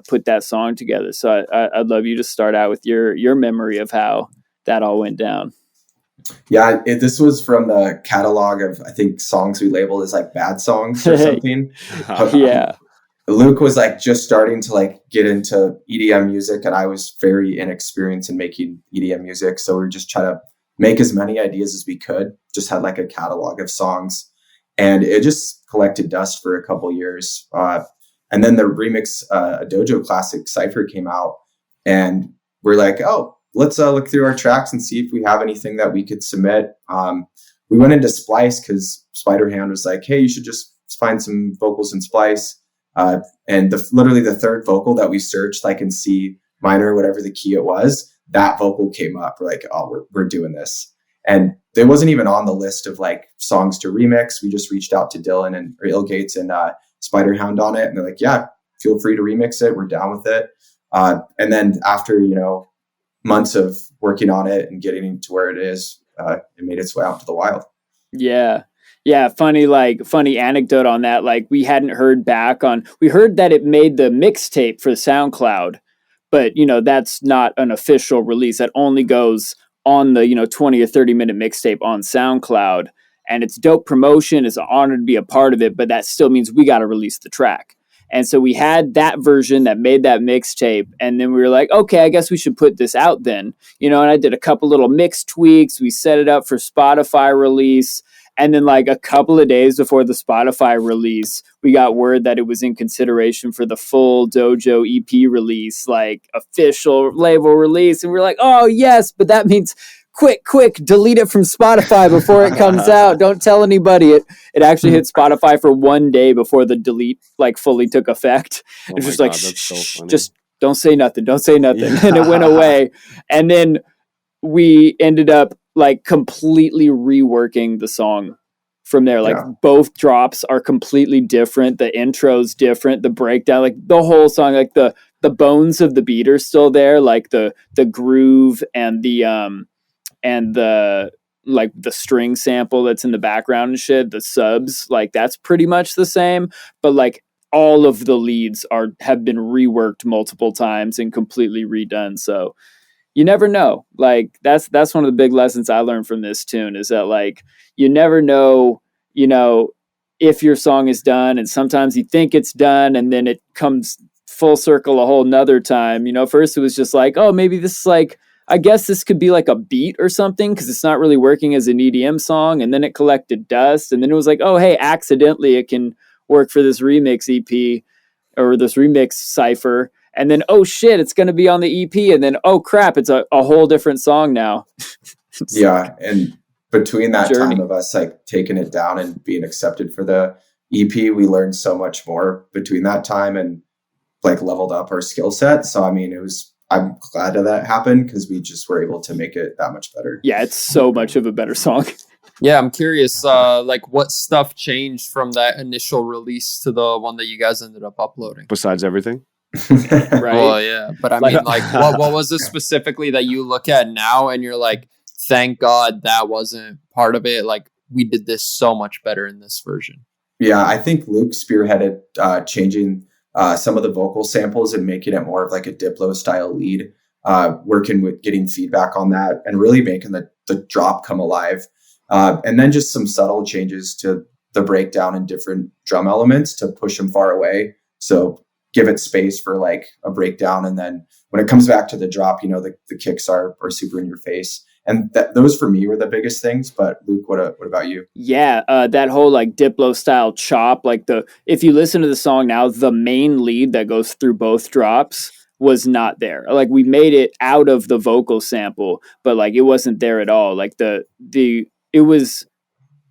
put that song together. So I'd love you to start out with your memory of how that all went down. Yeah, this was from the catalog of, I think, songs we labeled as like bad songs or something. Yeah. Luke was like just starting to like get into EDM music, and I was very inexperienced in making EDM music. So we were just trying to make as many ideas as we could. Just had like a catalog of songs, and it just collected dust for a couple years. And then the remix, a Dojo Classic Cypher came out, and we're like, oh, let's look through our tracks and see if we have anything that we could submit. We went into Splice because Spiderhound was like, hey, you should just find some vocals in Splice. And literally the third vocal that we searched, like in C minor, whatever the key it was, that vocal came up. We're like, oh, we're doing this. And it wasn't even on the list of like songs to remix. We just reached out to Dylan or Ilgates and Spiderhound on it. And they're like, yeah, feel free to remix it. We're down with it. And then after, months of working on it and getting it to where it is, it made its way out to the wild. Yeah. Yeah. Funny anecdote on that. Like we hadn't heard back we heard that it made the mixtape for SoundCloud, but that's not an official release. That only goes on the, 20 or 30 minute mixtape on SoundCloud, and it's dope promotion. It's an honor to be a part of it, but that still means we got to release the track. And so we had that version that made that mixtape. And then we were like, okay, I guess we should put this out then, and I did a couple little mix tweaks. We set it up for Spotify release. And then like a couple of days before the Spotify release, we got word that it was in consideration for the full Dojo EP release, like official label release. And we're like, oh yes, but that means quick, delete it from Spotify before it comes out. Don't tell anybody. It actually hit Spotify for 1 day before the delete like fully took effect. It's just like, shh, just don't say nothing. Yeah. And it went away. And then we ended up like completely reworking the song from there. Like both drops are completely different. The intro's different. The breakdown, like the whole song, like the bones of the beat are still there. Like the groove and the like the string sample that's in the background and shit, the subs, like that's pretty much the same, but like all of the leads have been reworked multiple times and completely redone. So you never know. Like that's one of the big lessons I learned from this tune is that like you never know, if your song is done, and sometimes you think it's done and then it comes full circle a whole nother time. First it was just like, oh, maybe this is like, I guess this could be like a beat or something because it's not really working as an EDM song. And then it collected dust. And then it was like, oh, hey, accidentally it can work for this remix EP or this remix cipher. And then, oh, shit, it's going to be on the EP. And then, oh, crap, it's a whole different song now. Yeah. And between that time of us like taking it down and being accepted for the EP, we learned so much more between that time and like leveled up our skill set. So, I mean, I'm glad that happened because we just were able to make it that much better. Yeah, it's so much of a better song. Yeah, I'm curious, like what stuff changed from that initial release to the one that you guys ended up uploading? Besides everything? Right. Well, yeah, but I mean, like, what was it specifically that you look at now and you're like, thank God that wasn't part of it. Like, we did this so much better in this version. Yeah, I think Luke spearheaded changing some of the vocal samples and making it more of like a Diplo style lead, working with getting feedback on that and really making the drop come alive. And then just some subtle changes to the breakdown and different drum elements to push them far away. So give it space for like a breakdown. And then when it comes back to the drop, the kicks are super in your face. And those for me were the biggest things. But Luke, what about you? Yeah, that whole like Diplo style chop, like if you listen to the song now, the main lead that goes through both drops was not there. Like we made it out of the vocal sample, but like it wasn't there at all. Like it was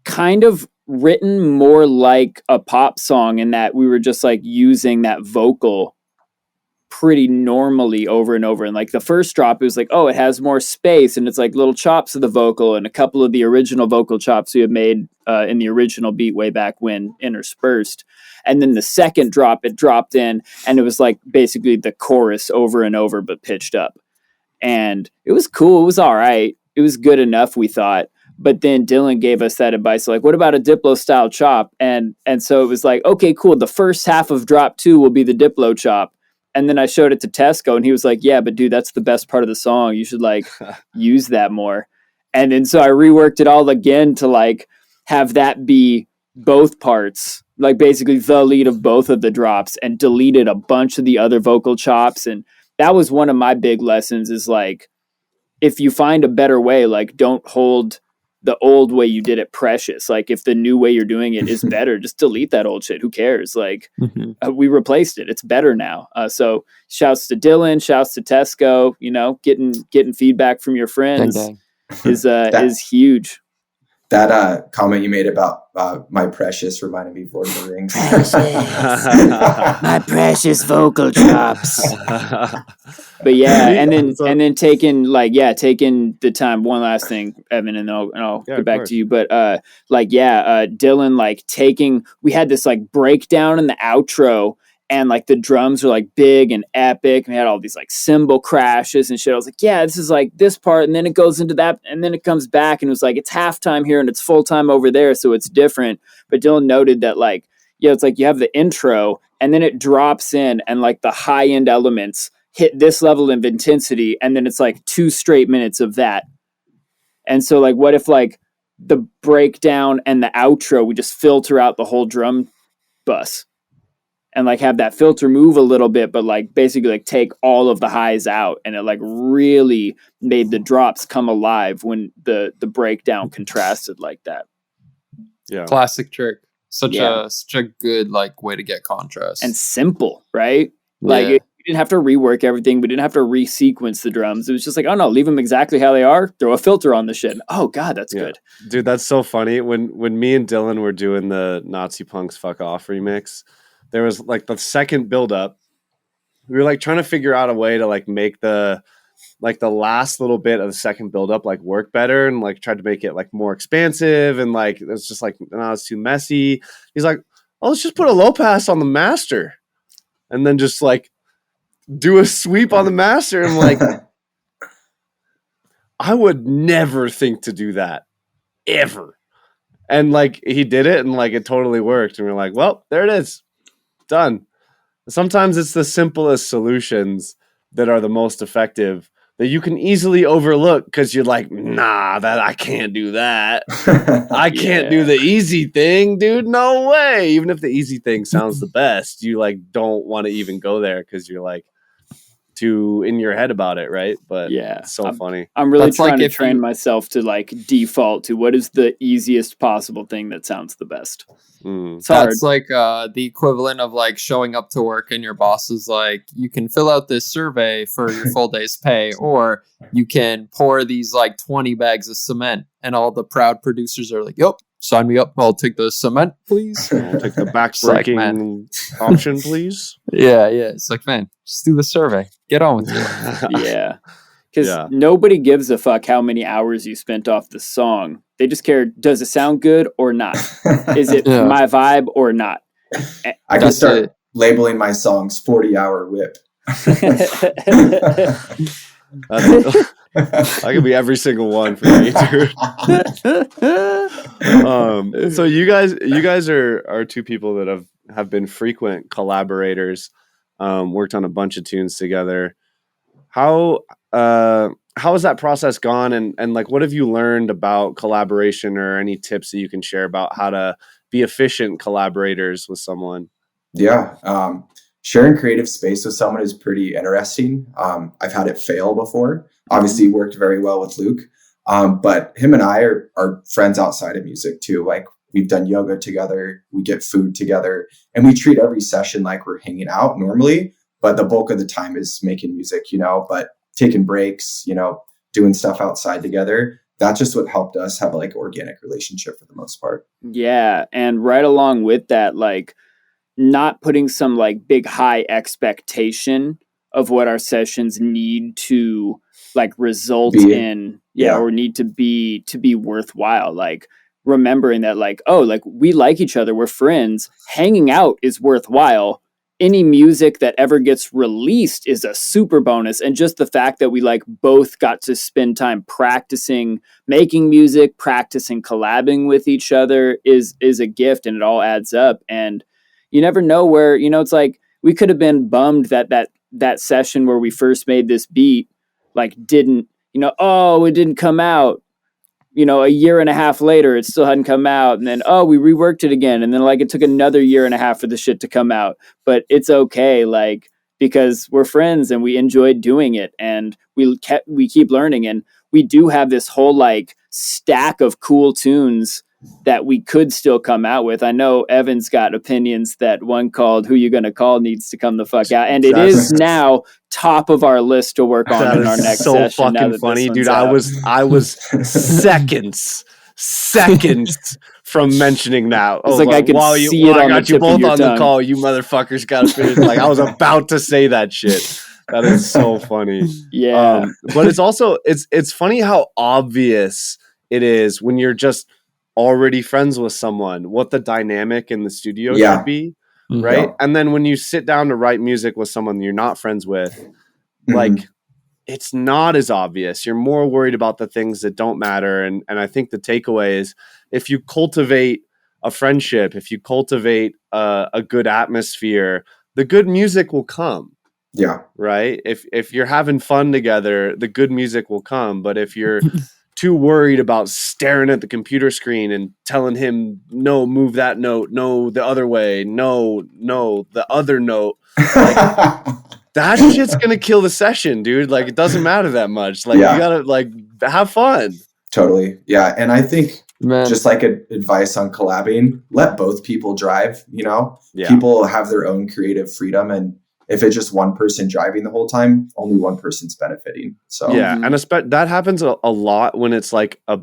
kind of written more like a pop song in that we were just like using that vocal pretty normally over and over. And like the first drop, it was like, oh, it has more space and it's like little chops of the vocal and a couple of the original vocal chops we had made in the original beat way back when interspersed. And then the second drop, it dropped in and it was like basically the chorus over and over, but pitched up. And it was cool. It was all right. It was good enough, we thought. But then Dylan gave us that advice, like, what about a Diplo style chop? And so it was like, okay, cool. The first half of drop 2 will be the Diplo chop. And then I showed it to Tesco and he was like, yeah, but dude, that's the best part of the song. You should like use that more. And then so I reworked it all again to like have that be both parts, like basically the lead of both of the drops, and deleted a bunch of the other vocal chops. And that was one of my big lessons is like, if you find a better way, like don't hold the old way you did it precious. Like if the new way you're doing it is better, just delete that old shit. Who cares? Like we replaced it. It's better now. So shouts to Dylan, shouts to Tesco, you know, getting feedback from your friends is huge. That comment you made about my precious reminded me of Lord of the Rings. My precious vocal chops. But yeah, and then taking the time. One last thing, Evan, and I'll get back to you. But Dylan, like we had this like breakdown in the outro. And like the drums are like big and epic. And we had all these like cymbal crashes and shit. I was like, yeah, this is like this part. And then it goes into that. And then it comes back and it was like, it's halftime here and it's full time over there. So it's different. But Dylan noted that like, yeah, it's like you have the intro and then it drops in and like the high end elements hit this level of intensity. And then it's like 2 straight minutes of that. And so like, what if like the breakdown and the outro, we just filter out the whole drum bus? And like have that filter move a little bit, but like basically like take all of the highs out, and it like really made the drops come alive when the breakdown contrasted like that. Yeah, classic trick. Such a good like way to get contrast and simple, right? Like we didn't have to rework everything. We didn't have to resequence the drums. It was just like, oh no, leave them exactly how they are. Throw a filter on the shit. Oh god, that's good, dude. That's so funny. When me and Dylan were doing the Nazi Punks "Fuck Off" remix. There was like the second build up. We were like trying to figure out a way to like make the last little bit of the second build up like work better, and like tried to make it like more expansive, and like it's just like, no, it's too messy. He's like, oh, let's just put a low pass on the master and then just like do a sweep on the master. And like, I would never think to do that ever. And like he did it and like it totally worked. And we're like, well, there it is. Done. Sometimes it's the simplest solutions that are the most effective that you can easily overlook because you're like, nah, that I can't do that. I can't do the easy thing, dude. No way. Even if the easy thing sounds the best, you like don't want to even go there because you're like too in your head about it, right? But yeah, it's so funny. I'm really trying to train myself to like default to what is the easiest possible thing that sounds the best. It's hard. That's like the equivalent of like showing up to work and your boss is like, you can fill out this survey for your full day's pay, or you can pour these like 20 bags of cement, and all the proud producers are like, yep, sign me up. I'll take the cement, please. I'll take the back-breaking option, please. Yeah. It's like, man, just do the survey. Get on with it. Yeah. Because nobody gives a fuck how many hours you spent off the song. They just care, does it sound good or not? Is it my vibe or not? I can start labeling my songs 40-hour whip. I could be every single one for me, dude. So you guys are two people that have been frequent collaborators, worked on a bunch of tunes together. How has that process gone, and like what have you learned about collaboration, or any tips that you can share about how to be efficient collaborators with someone? Sharing creative space with someone is pretty interesting. I've had it fail before. Obviously worked very well with Luke, but him and I are friends outside of music too. Like we've done yoga together, we get food together, and we treat every session like we're hanging out normally, but the bulk of the time is making music, but taking breaks, doing stuff outside together. That's just what helped us have like organic relationship for the most part. Yeah. And right along with that, like not putting some like big high expectation of what our sessions need to like result in, or need to be worthwhile. Like remembering that like, oh, like we like each other, we're friends, hanging out is worthwhile. Any music that ever gets released is a super bonus. And just the fact that we like both got to spend time practicing making music, practicing collabing with each other is a gift, and it all adds up. And you never know where, it's like we could have been bummed that session where we first made this beat, like didn't, it didn't come out. A year and a half later, it still hadn't come out. And then, we reworked it again. And then like it took another year and a half for the shit to come out. But it's okay, like, because we're friends and we enjoyed doing it, and we keep learning. And we do have this whole like stack of cool tunes that we could still come out with. I know Evan's got opinions that one called Who You Gonna Call needs to come the fuck out. And it is now top of our list to work on in our next so session. Fucking funny, dude. I was seconds from mentioning that. It's like I could see it on the tip of your tongue. I got you both on the call. You motherfuckers got to finish. Like I was about to say that shit. That is so funny. Yeah. But it's also, it's funny how obvious it is when you're just already friends with someone, what the dynamic in the studio should be. Right. And then when you sit down to write music with someone you're not friends with, like it's not as obvious. You're more worried about the things that don't matter. And I think the takeaway is if you cultivate a friendship, if you cultivate a good atmosphere, the good music will come. Yeah. Right. If you're having fun together, the good music will come. But if you're too worried about staring at the computer screen and telling him, no, move that note, no, the other way, no, the other note, like, that shit's gonna kill the session, dude. Like it doesn't matter that much. Like you gotta like have fun. Totally. Yeah. And I think just like advice on collabing, let both people drive, you know, people have their own creative freedom, and if it's just one person driving the whole time, only one person's benefiting. So and that happens a lot when it's like a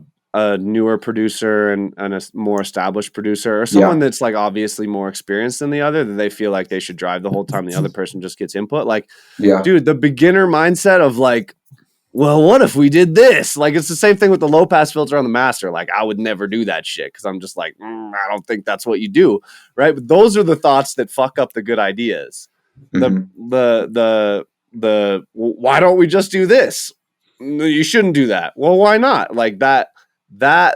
newer producer and a more established producer, or someone that's like obviously more experienced than the other, that they feel like they should drive the whole time. The other person just gets input. Like, dude, the beginner mindset of like, well, what if we did this? Like, it's the same thing with the low pass filter on the master. Like, I would never do that shit because I'm just like, I don't think that's what you do, right? But those are the thoughts that fuck up the good ideas. The why don't we just do this? No, you shouldn't do that. Well, why not? Like that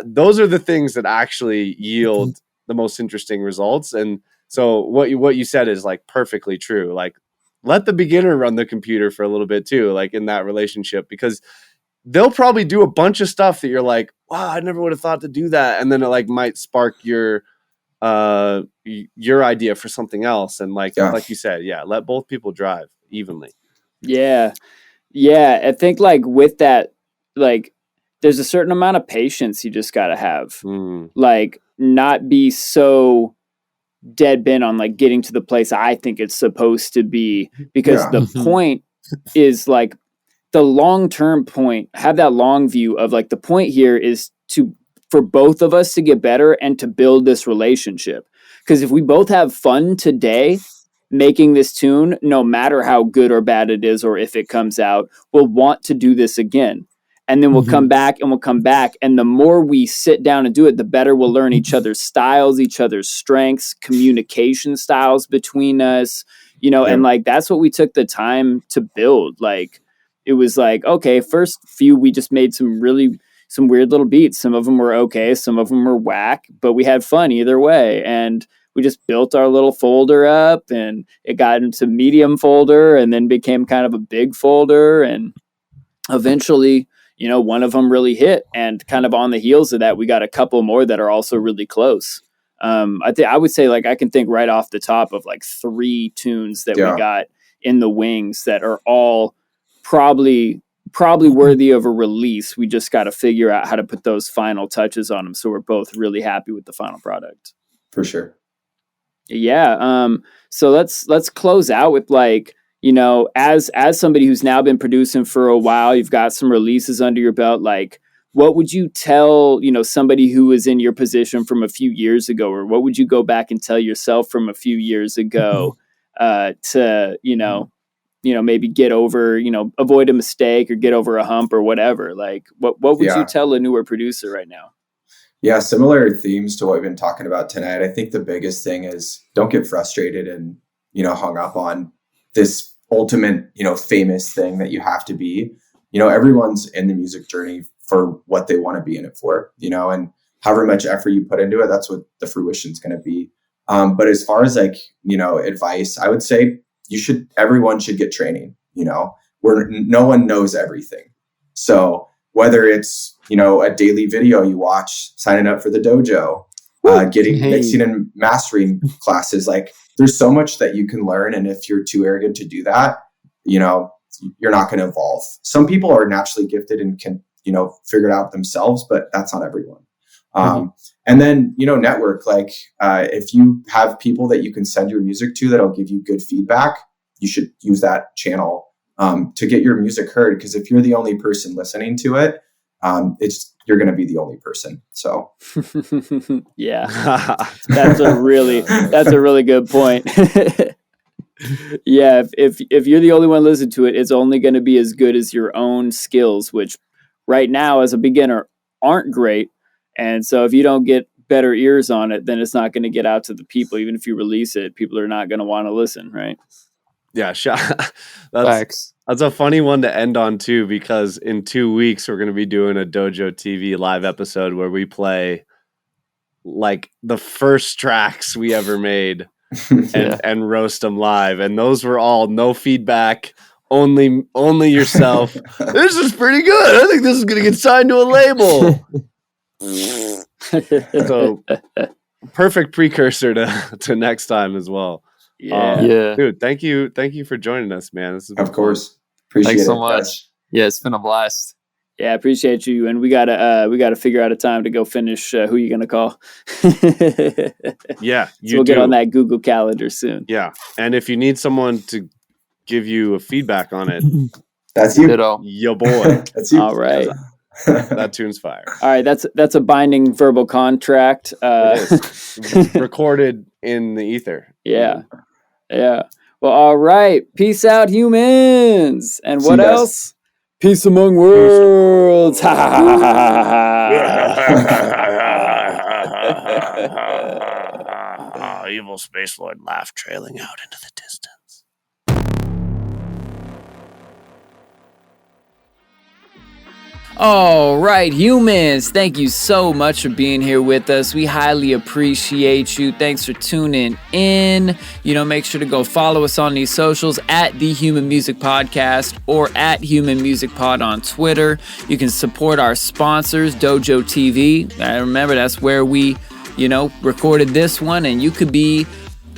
those are the things that actually yield the most interesting results. And so what you said is like perfectly true. Like let the beginner run the computer for a little bit too, like in that relationship, because they'll probably do a bunch of stuff that you're like, wow, I never would have thought to do that. And then it like might spark your idea for something else. And like you said, let both people drive evenly. Yeah. I think like with that, like there's a certain amount of patience you just got to have, like not be so dead bent on like getting to the place I think it's supposed to be, because the point is like the long-term point, have that long view of like the point here is for both of us to get better and to build this relationship. Because if we both have fun today making this tune, no matter how good or bad it is, or if it comes out, we'll want to do this again. And then we'll come back and we'll come back. And the more we sit down and do it, the better we'll learn each other's styles, each other's strengths, communication styles between us, you know, and like, that's what we took the time to build. Like, it was like, okay, first few, we just made some weird little beats. Some of them were okay. Some of them were whack, but we had fun either way. And we just built our little folder up, and it got into medium folder and then became kind of a big folder. And eventually, you know, one of them really hit, and kind of on the heels of that, we got a couple more that are also really close. I would say like, I can think right off the top of like 3 tunes that we got in the wings that are all probably worthy of a release. We just got to figure out how to put those final touches on them, so we're both really happy with the final product. For sure. Yeah. So let's close out with like, you know, as somebody who's now been producing for a while, you've got some releases under your belt. Like, what would you tell, you know, somebody who was in your position from a few years ago, or what would you go back and tell yourself from a few years ago to, you know, maybe get over, you know, avoid a mistake or get over a hump or whatever? Like, what would you tell a newer producer right now? Yeah, similar themes to what we've been talking about tonight. I think the biggest thing is don't get frustrated and, you know, hung up on this ultimate, you know, famous thing that you have to be. You know, everyone's in the music journey for what they want to be in it for, you know, and however much effort you put into it, that's what the fruition is going to be. But as far as like, you know, advice, I would say everyone should get training, you know, where no one knows everything. So whether it's, you know, a daily video you watch, signing up for the dojo, getting mixing and mastering classes, like there's so much that you can learn. And if you're too arrogant to do that, you know, you're not going to evolve. Some people are naturally gifted and can, figure it out themselves, but that's not everyone. And then, network, like, if you have people that you can send your music to that'll give you good feedback, you should use that channel to get your music heard. Because if you're the only person listening to it, you're going to be the only person. So yeah, that's a really good point. Yeah. If you're the only one listening to it, it's only going to be as good as your own skills, which right now as a beginner aren't great. And so if you don't get better ears on it, then it's not going to get out to the people. Even if you release it, people are not going to want to listen. Right. Yeah. That's a funny one to end on too, because in 2 weeks, we're going to be doing a Dojo TV live episode where we play like the first tracks we ever made and roast them live. And those were all no feedback, only yourself. This is pretty good. I think this is going to get signed to a label. So perfect precursor to next time as well. Yeah. Dude, thank you for joining us, man. This is of course. Appreciate Thanks it so much. guys. Yeah, it's been a blast. Yeah, appreciate you. And we gotta figure out a time to go finish who you're gonna call. Yeah, so we'll get on that Google Calendar soon. Yeah, and if you need someone to give you a feedback on it, that's you, yo boy. That's you. All right. That tune's fire. All right, that's a binding verbal contract. Recorded in the ether. Yeah. Well, all right. Peace out, humans. And what else? Peace among worlds. Evil Space Lord laugh trailing out into the distance. All right, humans, thank you so much for being here with us. We highly appreciate you. Thanks for tuning in. Make sure to go follow us on these socials at The Human Music Podcast or at Human Music Pod on Twitter. You can support our sponsors, Dojo TV. Remember, that's where we, recorded this one, and you could be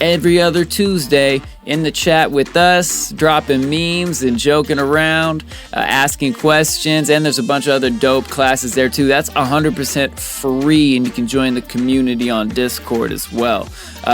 every other Tuesday in the chat with us, dropping memes and joking around, asking questions, and there's a bunch of other dope classes there too. That's 100% free, and you can join the community on Discord as well.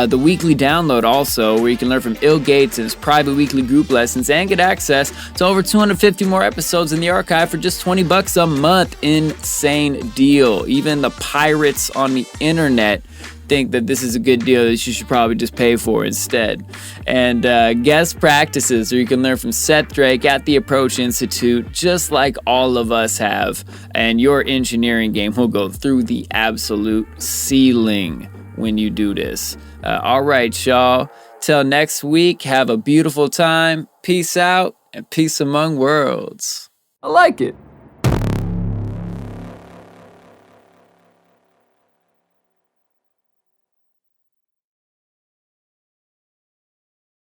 The weekly download also, where you can learn from Il Gates and his private weekly group lessons and get access to over 250 more episodes in the archive for just $20 a month. Insane deal. Even the pirates on the internet think that this is a good deal that you should probably just pay for instead. And guest practices, where you can learn from Seth Drake at the Approach Institute, just like all of us have. And your engineering game will go through the absolute ceiling when you do this. All right, y'all. Till next week, have a beautiful time. Peace out and peace among worlds. I like it.